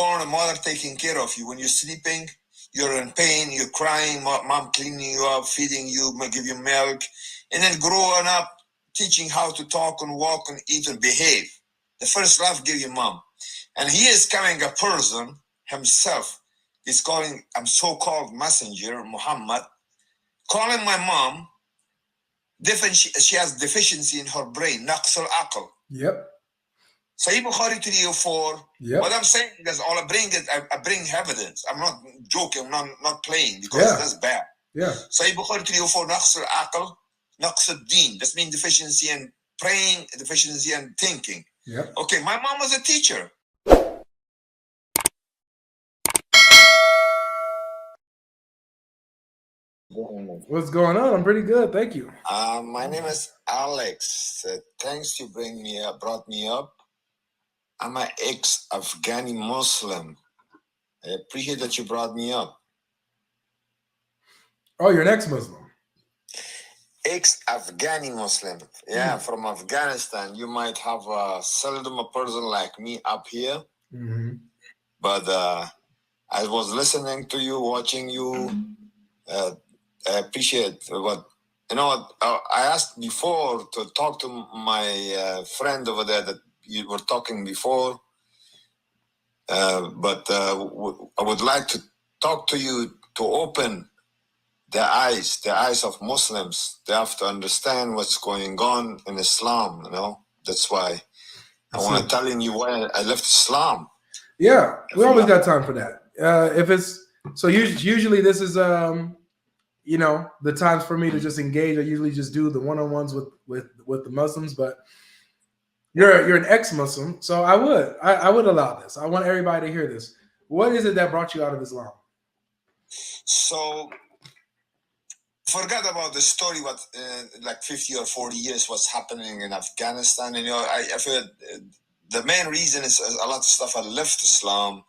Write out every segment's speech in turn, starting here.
born, a mother taking care of you. When you're sleeping, you're in pain, you're crying, mom cleaning you up, feeding you, give you milk, and then growing up, teaching how to talk and walk and eat and behave. The first love give you mom. And he is coming a person himself. He's calling, so-called messenger, Muhammad, calling my mom, she has deficiency in her brain, naqs al-aql. Yep. Sahih Bukhari 304. Yep. What I'm saying is, all I bring evidence. I'm not joking. I'm not playing, because that's bad. Yeah. Sahih Bukhari 304. Naqs al-aql, naqs al-din. This means deficiency in praying, deficiency in thinking. Yep. Okay, my mom was a teacher. What's going on? I'm pretty good, thank you. My name is Alex. Thanks you brought me up. I'm an ex-Afghani Muslim. I appreciate that you brought me up. Oh, you're an ex-Muslim? Ex-Afghani Muslim. Yeah, from Afghanistan. You might have seldom a person like me up here. Mm-hmm. But I was listening to you, watching you. I appreciate what, I asked before to talk to my friend over there that you were talking before, but I would like to talk to you to open the eyes of Muslims. They have to understand what's going on in Islam, That's why I want to tell you why I left Islam. Yeah, we always got time for that. Usually this is the times for me to just engage. I usually just do the one-on-ones with the Muslims, but you're an ex-Muslim, so I would allow this. I want everybody to hear this. What is it that brought you out of Islam? So, forget about the story. What like 50 or 40 years what's happening in Afghanistan. And I feel the main reason is a lot of stuff. I left Islam.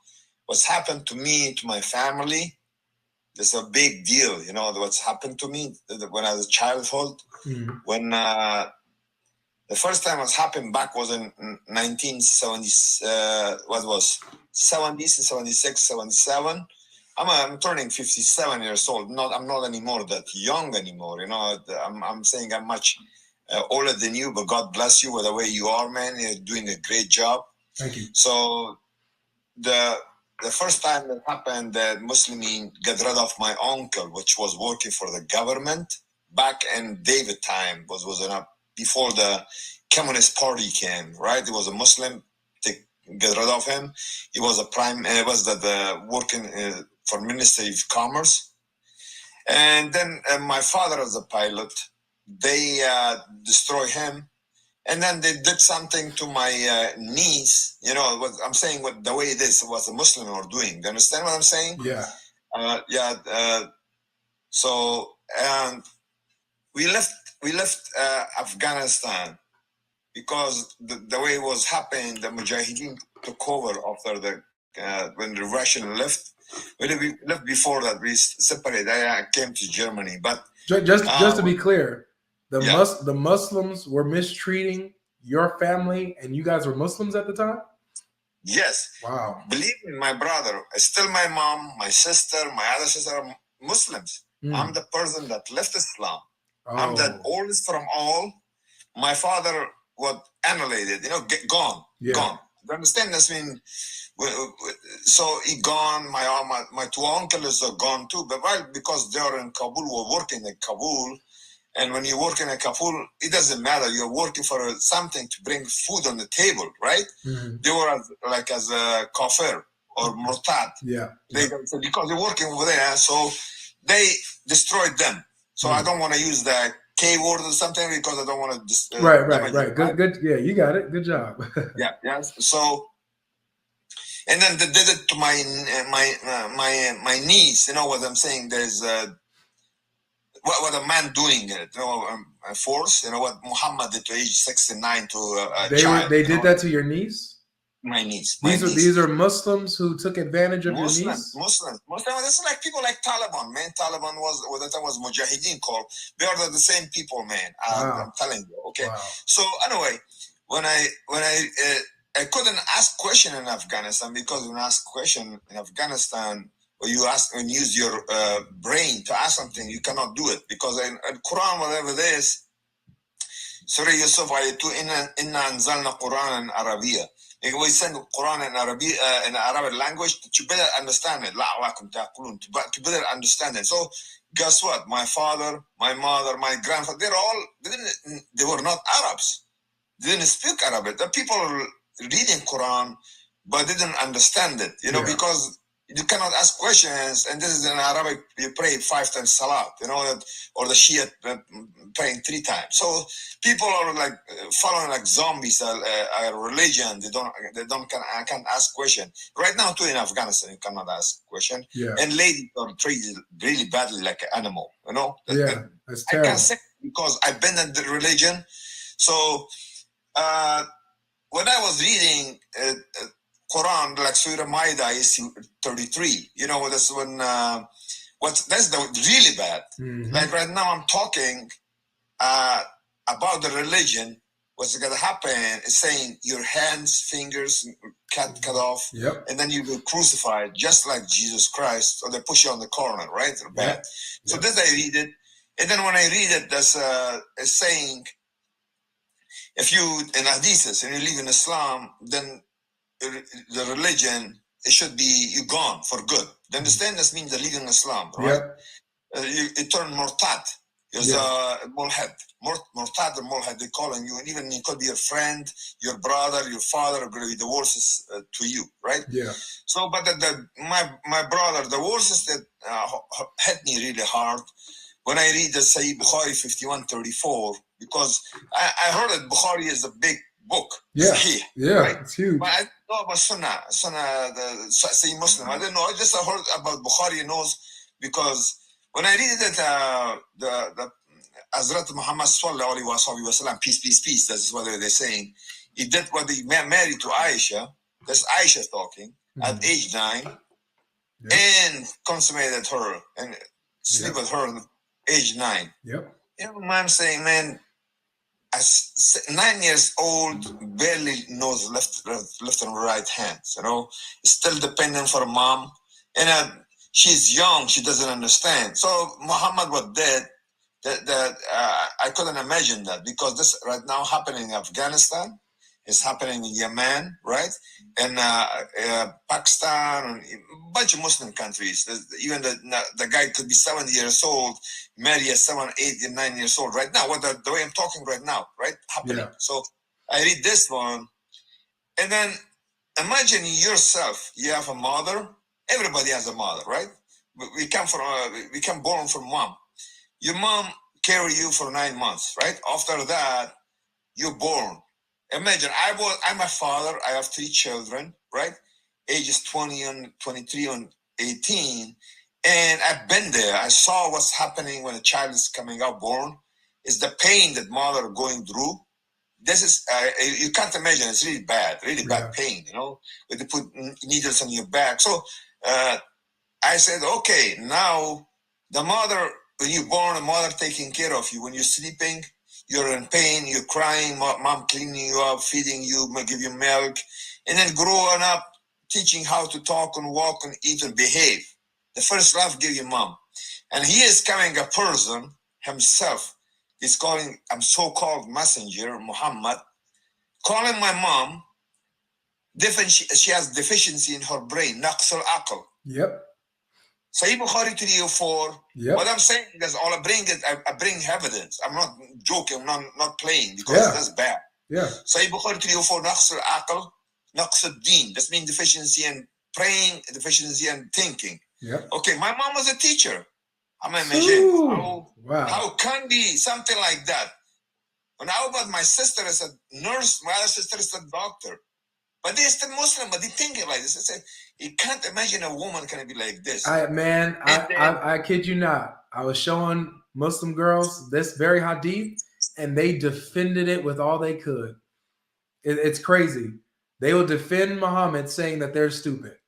What's happened to me, to my family. It's a big deal, what's happened to me when I was a childhood. Mm-hmm. When the first time what's happened back was in 1970s, 70s, 76, 77. I'm turning 57 years old. I'm not anymore that young anymore. I'm saying I'm much older than you, but God bless you with the way you are, man. You're doing a great job. Thank you. So the first time that happened, that Muslimin got rid of my uncle, which was working for the government back in David time, was before the Communist Party came, right? He was a Muslim. They get rid of him. He was working for Ministry of Commerce. And then my father was a pilot. They destroy him. And then they did something to my niece. What I'm saying, the way it is, what the Muslims are doing. Do you understand what I'm saying? Yeah. So we left Afghanistan because the way it was happening, the Mujahideen took over after when the Russian left. We left before that. We separated. I came to Germany, but just to be clear. The Muslims were mistreating your family, and you guys were Muslims at the time? Yes. Wow. Believe me, my brother, still my mom, my sister, my other sister are Muslims. I'm the person that left Islam. Oh. I'm the oldest from all. My father was annihilated, gone. Yeah. Gone. You understand this? So he gone. My two uncles are gone too, but because they are in Kabul, we're working in Kabul. And when you work in a Kabul, it doesn't matter. You're working for something to bring food on the table, right? Mm-hmm. They were as a kafir or murtad. Yeah. Because they're working over there, so they destroyed them. So I don't want to use the K word or something because I don't want to. Right. Good. Yeah, you got it. Good job. Yeah. So, and then they did it to my niece. You know what I'm saying? There's what a man doing it, force. What Muhammad did to age 69 to a child. They did that to your niece? My niece. These are Muslims who took advantage of your niece? Muslims. This is like people like Taliban, man. Taliban was Mujahideen called. They are the same people, man. Wow. I'm telling you. Okay. Wow. So anyway, when I I couldn't ask question in Afghanistan, because when I ask question in Afghanistan, or you ask and use your brain to ask something, you cannot do it, because in Quran, whatever it is, Surah Yusuf ayat 2, inna anzalna Quran in Arabiya. We send Quran in Arabic language to better understand it. To better understand it. So guess what? My father, my mother, my grandfather, they were not Arabs. They didn't speak Arabic. The people reading Quran, but they didn't understand it, because you cannot ask questions. And this is in Arabic, you pray 5 times salat, or the Shia praying 3 times. So people are like following like zombies, a religion. They can't ask question. Right now too in Afghanistan, you cannot ask question. Yeah. And ladies are treated really badly like an animal, Yeah, that's I terrible. can't say, because I've been in the religion. So when I was reading Quran, like Surah Maida is 33, that's when that's the really bad. Mhm. Like right now I'm talking about the religion. What's going to happen is saying your hands, fingers cut off, Yep. and then you will crucified just like Jesus Christ, or they push you on the corner, right? Or bad. Yep. So this I read it, and then when I read it, there's a saying, if you in hadiths and you live in Islam, then the religion, it should be you gone for good. Do you understand? This means the leaving Islam, right? Yep. You turn murtad. There's mulhad. Murtad or mulhad, they calling you, and even it could be your friend, your brother, your father, the worst to you, right? Yeah. So, but my brother, the worst that hit me really hard when I read the Sahih Bukhari 5134, because I heard that Bukhari is a big book. Yeah. Sahih, Yeah. right? It's huge. But I know about Sunnah, the Sahih Muslim. I didn't know. I just heard about Bukhari knows, because when I read it, the Hazrat Muhammad sallallahu alaihi wasallam, peace, that is what they're saying. He did what he married to Aisha. That's Aisha talking at age 9, and consummated her and sleep with her at age 9. Yep. Man saying, man, as 9 years old, barely knows left and right hands, still dependent for mom, and she's young, she doesn't understand. So Muhammad was dead. That I couldn't imagine that, because this right now happening in Afghanistan, it's happening in Yemen, right, and Pakistan, and a bunch of Muslim countries. Even the guy could be 70 years old, marry a 7, 8, 9 years old right now. What the way I'm talking right now, right, happening. Yeah. So I read this one, and then imagine yourself. You have a mother. Everybody has a mother, right? We come born from mom. Your mom carry you for 9 months, right? After that, you're born. Imagine, I'm a father. I have 3 children, right? Ages 20 and 23 and 18. And I've been there. I saw what's happening when a child is coming out born. It's the pain that mother are going through. This is, you can't imagine. It's really bad pain, They put needles on your back. So I said, okay, now the mother, when you're born, a mother taking care of you. When you're sleeping, you're in pain, you're crying, mom cleaning you up, feeding you, give you milk, and then growing up, teaching how to talk and walk and eat and behave. The first love give you mom. And he is coming a person himself. He's calling a so-called messenger, Muhammad, calling my mom, she has deficiency in her brain, naqs al-aql. Yep. Sahih Bukhari 304. Yep. What I'm saying is, all I bring evidence. I'm not joking. I'm not playing, because that's bad. Yeah. Sahih Bukhari 304. Naqs al-aql, naqs al-deen. That means deficiency in praying, deficiency in thinking. Yep. Okay, my mom was a teacher. I'm imagining how can be something like that. When I was, my sister is a nurse, my other sister is a doctor. But they're still Muslim, but they think it like this. I said, you can't imagine a woman can be like this. I kid you not. I was showing Muslim girls this very hadith, and they defended it with all they could. It's crazy. They will defend Muhammad, saying that they're stupid.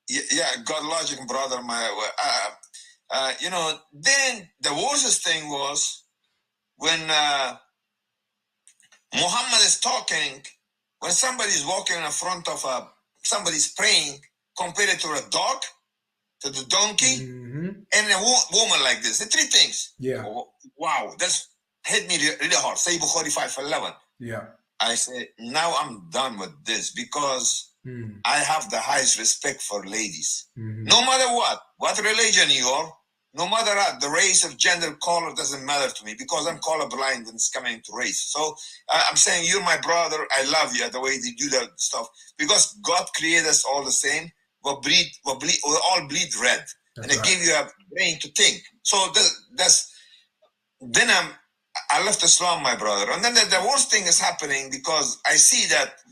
Yeah, Godlogic, brother. Then the worst thing was when Muhammad is talking, When somebody's walking in front of somebody's praying, compare it to a dog, to the donkey, and a woman like this. The three things. Yeah. Oh, wow, that's hit me really hard. Say Bukhari 5:11. Yeah. I say, now I'm done with this because I have the highest respect for ladies. No matter what religion you are, no matter what, the race of gender, color doesn't matter to me because I'm colorblind and it's coming to race. So I'm saying you're my brother. I love you the way they do that stuff because God created us all the same. We all bleed red. That's and it gave you a brain to think. So then I left Islam, my brother. And then the worst thing is happening because I see that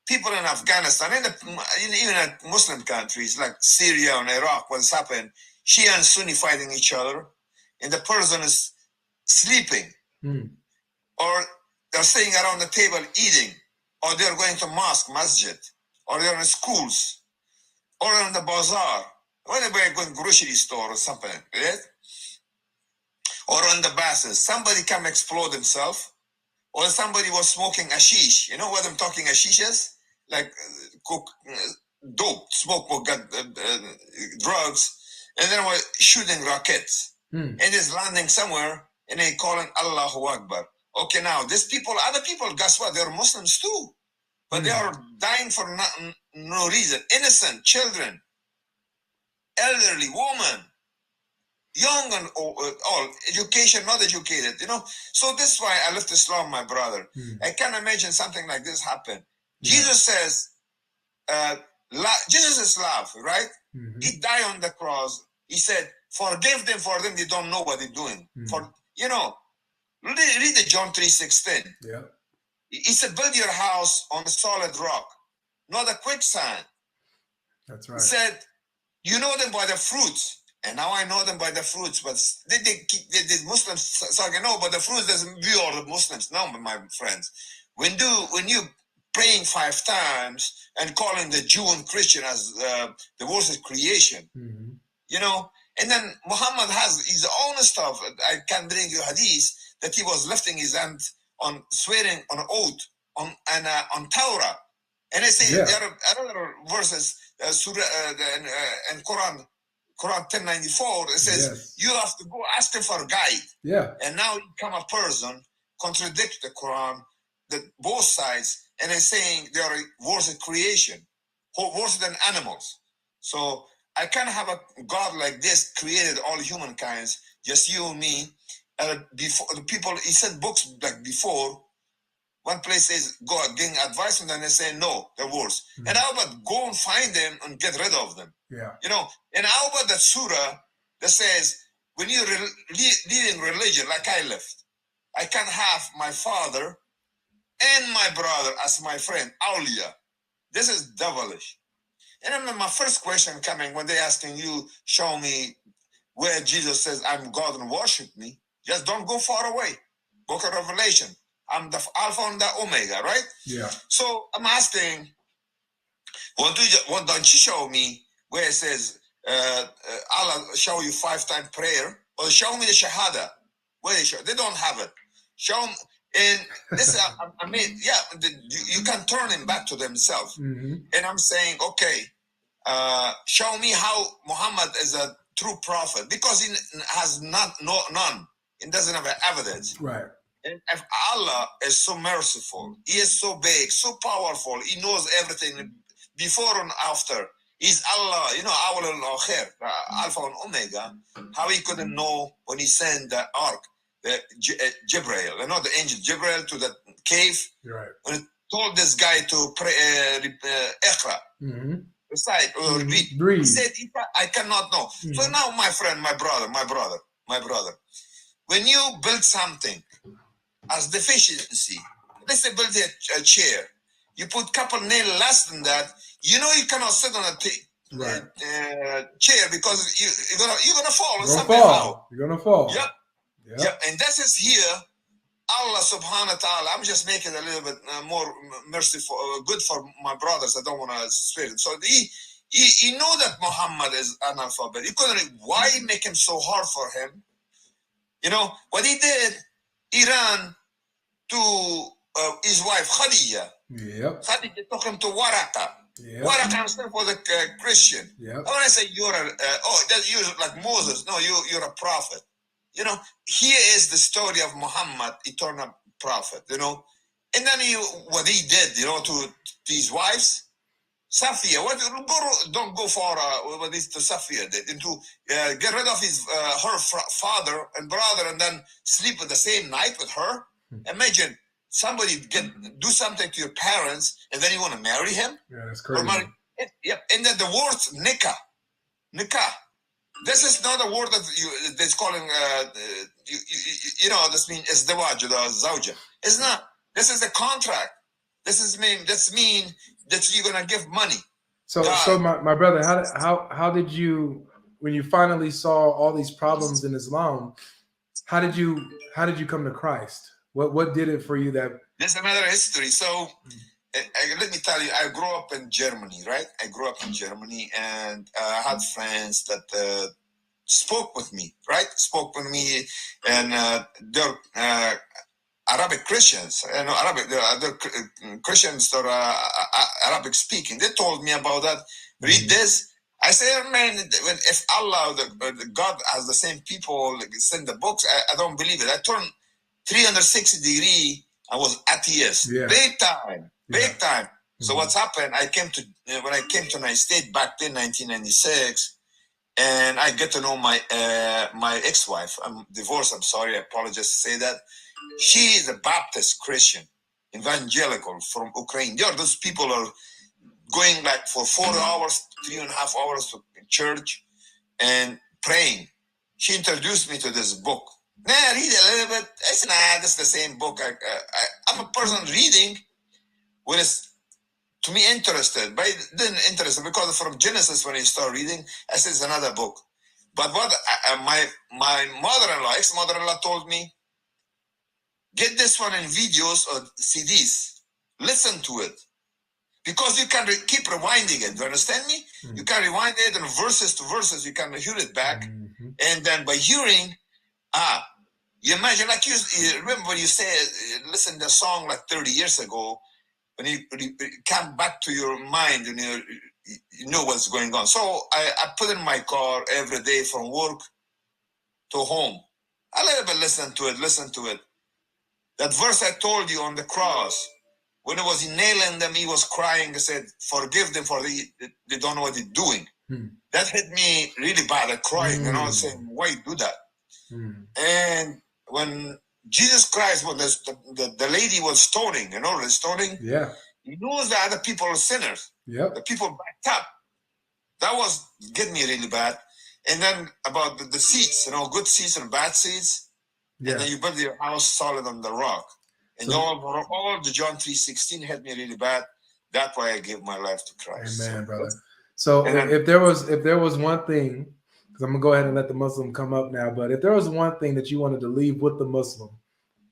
people in Afghanistan, even in Muslim countries like Syria and Iraq, what's happened, Shia and Sunni fighting each other, and the person is sleeping, or they're sitting around the table eating, or they're going to masjid, or they're in schools, or in the bazaar, or they're going to grocery store or something, right? Or on the buses, somebody come explode himself, or somebody was smoking hashish. You know what I'm talking hashish is? Like dope, smoke, drugs, and then we're shooting rockets, and it's landing somewhere, and they calling Allahu Akbar. Okay, now these people, other people, guess what? They're Muslims too, but they are dying for no reason. Innocent children, elderly women, young and all, education, not educated, So this is why I left Islam, my brother. I can't imagine something like this happen. Jesus says, Jesus is love, right? He died on the cross. He said, forgive them for them. They don't know what they're doing. Read the John 3:16. Yeah. He said, build your house on a solid rock, not a quicksand. That's right. He said, you know them by the fruits. And now I know them by the fruits, but the Muslims say, no, but the fruits doesn't be all the Muslims. No, my friends. When you praying 5 times and calling the Jew and Christian as the worst creation, and then Muhammad has his own stuff. I can bring you hadith that he was lifting his hand on swearing on oath on Torah. And I say there are other verses, Surah and Quran 1094, it says you have to go ask him for a guide. Yeah. And now you come a person contradict the Quran, both sides, and is saying they are worse than creation, worse than animals. So I can't have a God like this created all humankind, just you and me. Before the people, he said books like before. One place says go getting advice, and then they say no, they're worse. And how about go and find them and get rid of them? Yeah. And how about that surah that says when you're leading religion like I left, I can have my father and my brother as my friend, awliya. This is devilish. And then my first question coming when they asking you, show me where Jesus says I'm God and worship me. Just don't go far away. Book of Revelation. I'm the Alpha and the Omega, right? Yeah. So I'm asking, what don't you show me where it says Allah show you 5-time prayer, or show me the Shahada? Where they don't have it. Show them, and this I mean, you can turn them back to themselves. And I'm saying, okay, show me how Muhammad is a true prophet, because he has none. It doesn't have evidence. Right. And if Allah is so merciful, He is so big, so powerful, He knows everything before and after. He's Allah, Awal and Akhir, Alpha and Omega. How He couldn't know when He sent the ark, Jibreel, the angel Jibreel to the cave. Right. When He told this guy to pray, Iqra, recite or read. He said, I cannot know. So now, my friend, my brother, when you build something as deficiency, let's say build a chair, you put couple nail less than that, you cannot sit on a chair because you're gonna fall. You're gonna fall. Yep. And this is here. Allah subhanahu wa ta'ala, I'm just making it a little bit more merciful, good for my brothers. I don't want to swear it. So he know that Muhammad is analphabet. He couldn't. Why make him so hard for him? What he did, he ran to his wife Khadija. Yep. Khadija took him to Waraka. Yep. Waraka stands for the Christian. Yep. When I say you're you're like Moses. No, you're a prophet. You know, here is the story of Muhammad, eternal prophet. You know, and then what he did, you know, to his wives. Safia, don't go far. What is to Safia did into get rid of his her father and brother, and then sleep with the same night with her. Imagine somebody do something to your parents, and then you want to marry him. Yeah, that's crazy. Yep, and then the word nikah. This is not a word that that's calling. You know, this means izdawaj or zawja. It's not. This is a contract. This mean that you're gonna give money. So my brother, how did you, when you finally saw all these problems in Islam, how did you come to Christ? What did it for you? That there's another history. So let me tell you, I grew up in Germany, right? I grew up in Germany, and I had friends that spoke with me, and they're Arabic Christians, you know, other Christians that are Arabic speaking. They told me about that. Read this. I said, man, if Allah, the God, has the same people send the books, I don't believe it. I turned 360 degree. I was atheist, big time. So what's happened? When I came to the United States back then, 1996. And I get to know my ex-wife. I'm divorced. I'm sorry. I apologize to say that. She is a Baptist Christian, evangelical from Ukraine. Those people are going like for 4 hours, 3.5 hours to church and praying. She introduced me to this book. Read a little bit. I said, that's the same book. I'm a person reading when it's to me interested, but it didn't interest me because from Genesis when I start reading, I said it's another book. But what my mother-in-law, ex-mother-in-law told me, get this one in videos or CDs. Listen to it. Because you can keep rewinding it. Do you understand me? Mm-hmm. You can rewind it and verses to verses. You can hear it back. Mm-hmm. And then by hearing, you imagine, like you remember when you say, listen to a song like 30 years ago, when you come back to your mind and you know what's going on. So I put in my car every day from work to home. A little bit listen to it. That verse I told you on the cross, when it was nailing them, he was crying and said, forgive them for they don't know what they're doing. That hit me really bad. I cried, you know, saying, why you do that? And when Jesus Christ, when the lady was stoning, you know, he knows that other people are sinners. The people backed up. That was getting me really bad. And then about the seeds, you know, good seeds and bad seeds. And then you build your house solid on the rock. And all the John 3:16 hit me really bad. That's why I gave my life to Christ. Amen, brother. So if there was one thing, because I'm gonna go ahead and let the Muslim come up now, but if there was one thing that you wanted to leave with the Muslim,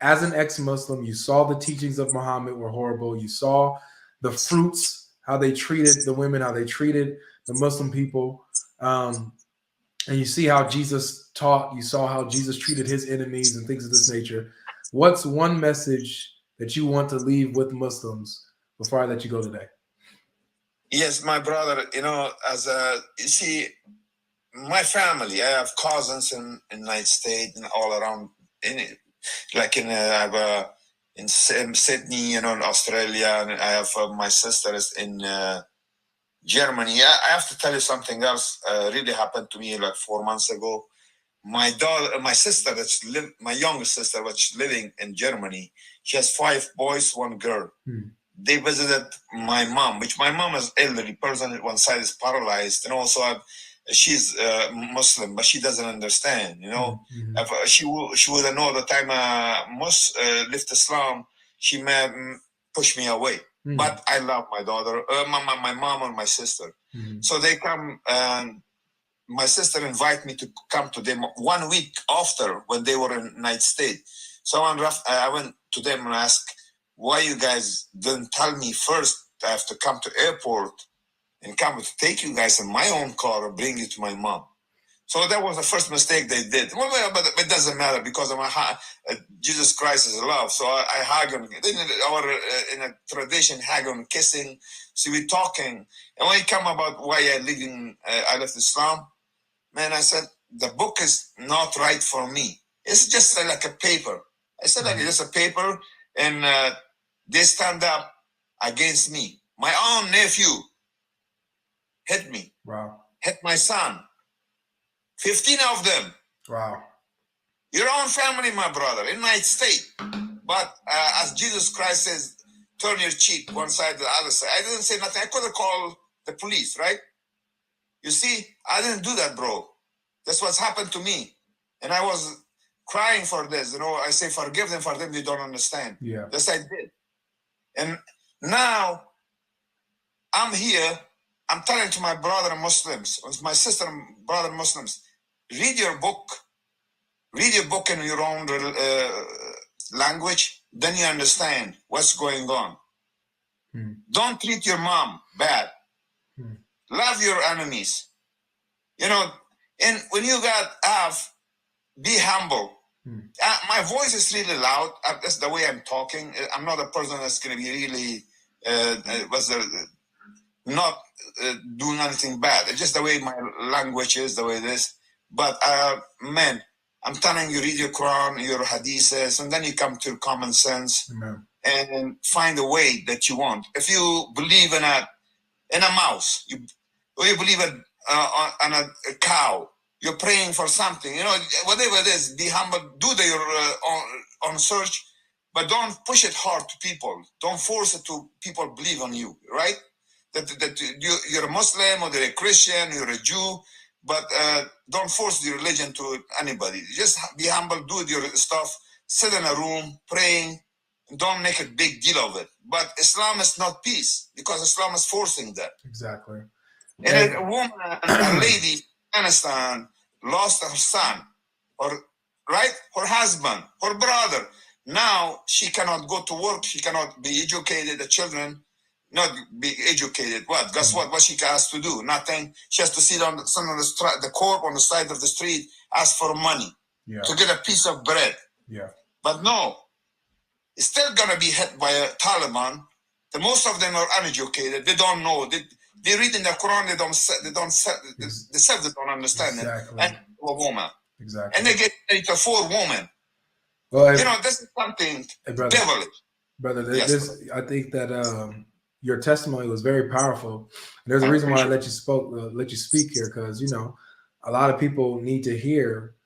as an ex-Muslim, you saw the teachings of Muhammad were horrible. You saw the fruits, how they treated the women, how they treated the Muslim people. And you see how Jesus taught, you saw how Jesus treated his enemies and things of this nature. What's one message that you want to leave with Muslims before I let you go today? Yes, my brother, you know, you see, my family, I have cousins in the United States and all around, in Sydney, you know, in Australia, and I have my sisters in Germany. I have to tell you something else. Really happened to me like 4 months ago. My sister my youngest sister, was living in Germany. She has 5 boys, 1 girl. They visited my mom, which my mom is elderly person. One side is paralyzed, and also she's Muslim, but she doesn't understand. You know, if she would know the time left Islam, she may push me away. But I love my daughter, my mom and my sister. So they come, and my sister invited me to come to them 1 week after when they were in the United States. So I went to them and asked, why you guys didn't tell me first I have to come to airport and come to take you guys in my own car and bring you to my mom. So that was the first mistake they did. Well, but it doesn't matter because of Jesus Christ is love. So I hug him. In a tradition, hug him, kissing. So we're talking. And when it come about why I left Islam, man, I said, the book is not right for me. It's just like a paper. I said, like, just a paper, and they stand up against me. My own nephew hit me. Wow. Hit my son. 15 of them. Wow. Your own family, my brother, in my state. But as Jesus Christ says, turn your cheek one side to the other side. I didn't say nothing. I could have called the police, right? You see, I didn't do that, bro. That's what's happened to me. And I was crying for this. You know, I say, forgive them for them, they don't understand. Yeah. Yes, I did. And now I'm here. I'm telling to my brother Muslims, my sister and brother Muslims, read your book in your own language, then you understand what's going on. Don't treat your mom bad. Love your enemies. You know, and when you got off, be humble. My voice is really loud. That's the way I'm talking. I'm not a person that's going to be really not doing anything bad. It's just the way my language is, the way it is. But man, I'm telling you, read your Quran, your hadiths, and then you come to common sense. Amen. And find a way that you want. If you believe in a mouse, or you believe on a cow, you're praying for something. You know, whatever it is, be humble. Do your own search, but don't push it hard to people. Don't force it to people believe on you, right? That you're a Muslim or you're a Christian, you're a Jew, but don't force the religion to anybody. Just be humble, do your stuff, sit in a room praying, and don't make a big deal of it. But Islam is not peace because Islam is forcing that. Exactly. And a woman, a lady in Afghanistan lost her son, her husband, her brother. Now she cannot go to work. She cannot be educated. The children not be educated. What? Guess what? What she has to do? Nothing. She has to sit on the court on the side of the street, ask for money to get a piece of bread. Yeah. But no, it's still gonna be hit by a Taliban. Most of them are uneducated. They don't know. They read in the Quran. They don't understand exactly. it. And a woman. Exactly. And they get married to 4 women. Well, you know, this is something devilish. Brother, Yes, I think that your testimony was very powerful. And there's a reason why I let you speak here, because you know, a lot of people need to hear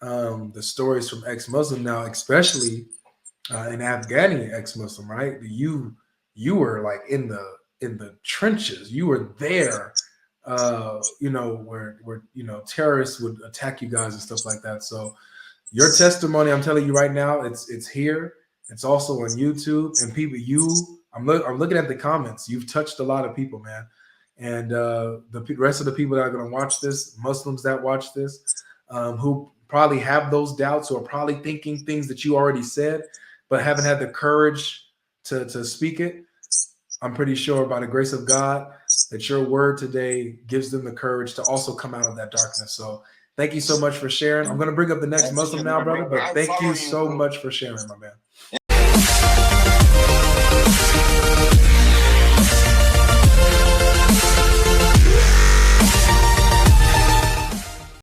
the stories from ex-Muslim now, especially an Afghani ex-Muslim, right? You were like in the trenches. You were there, you know, where you know terrorists would attack you guys and stuff like that. So your testimony, I'm telling you right now, it's here. It's also on YouTube, and people, I'm looking at the comments. You've touched a lot of people, man, and the rest of the people that are going to watch this, Muslims that watch this, who probably have those doubts, or are probably thinking things that you already said, but haven't had the courage to speak it. I'm pretty sure by the grace of God that your word today gives them the courage to also come out of that darkness. So thank you so much for sharing. I'm going to bring up the next Muslim now, brother, but thank you so much for sharing, my man.